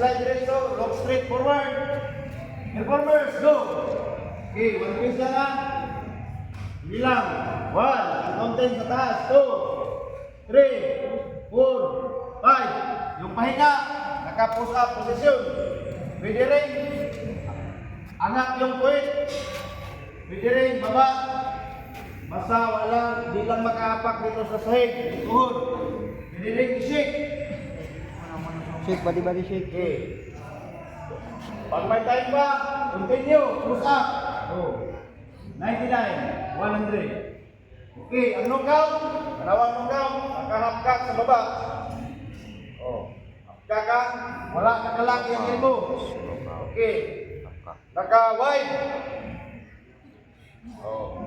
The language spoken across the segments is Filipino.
slide diretso, lock straight forward. Performers, go! Okay, one piece lang ha. Bilang. 1, ang counting sa taas. 2, 3, 4, 5. Yung pahinga, naka-push up position. Pwede rin. Anak yung puwit. Pwede rin, baba. Basta wala, di lang makaapak dito sa sahig. Tuhod. Pwede rin i-shake. Shake, body shake. Okay. Pag may time pa, continue, push up. Oh. 99, 100. Okay, ang knockout, dalawang knockout, nakahapkak sa baba. Oh. Hapkak ka, wala nakalaki ang elbow. Okay. Naka-wide. Oh.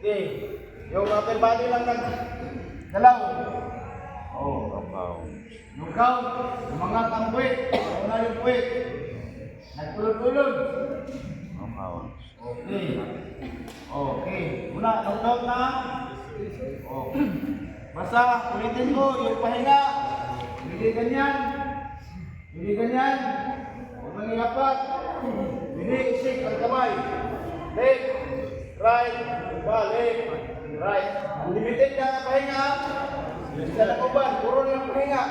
Okay. Yung upper body lang nag-galaw. Oh. Knockout, umangat ang puwit. Una yung puwit. Nagtulog-tulog. Okay. Okay. Una, knockout na. Oh. Basta, ulitin ko, yung pahinga. Hindi ganyan. Hindi ganyan. Huwag mangilapat. Hindi, isik ang kamay. Left, right, left, right. Limited ka na pahinga. Hindi ka na kuban, puro lang pahinga.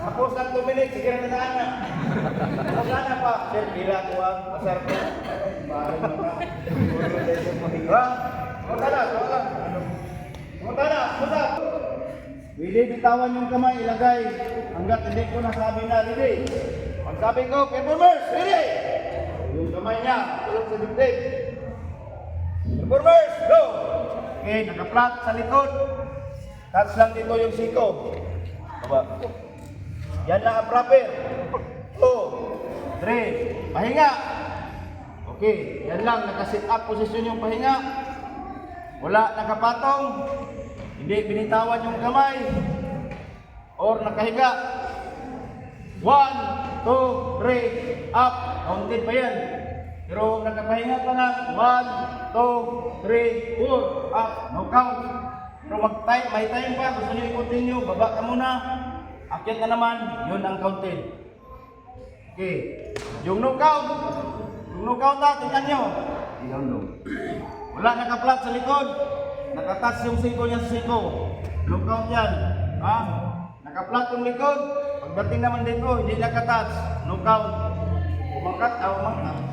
Tapos ng 2 minutes, sige na na. Tapos na pa. Sir, bila ko ang masar ko. Bahay mo na. Ha? Punta na, punta na. Punta na, punta. Pwede bitawan yung kamay, ilagay. Hanggat hindi ko nasabi na, ready. Pag sabi ko, performers, ready. Yung kamay niya, tulog sa dibdib. Performers, go. Okay, naka-flat sa likod. Touch lang dito yung siko. Baba. Yan lang ang proper. 2, 3, pahinga. Okay, yan lang, naka-sit up position yung pahinga. Wala nakapatong. Hindi binitawan yung kamay. Or nakahiga. 1, 2, 3, up. Counted pa yan. Pero nakapahinga ka na. 1, 2, 3, 4, up. No count. Pero mag-time, may time pa. Gusto nyo i-continue, baba ka muna. Akyat na naman, yun ang counted. Okay. Yung no count. Yung no count na, tingnan nyo. Wala naka-flat sa likod. Naka-touch yung siko niya sa siko. No count yan. Ha? Naka-flat yung likod. Pagdating naman dito, hindi naka-touch. No count.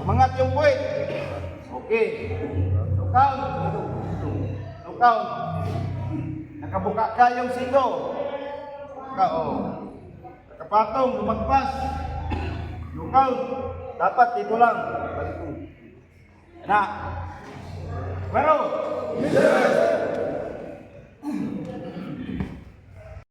Umangat yung puwit. Okay. No count. No count. Nakabuka ka yung siko. Nakapatong, lumagpas. No count. Dapat dito lang. Na. Pero,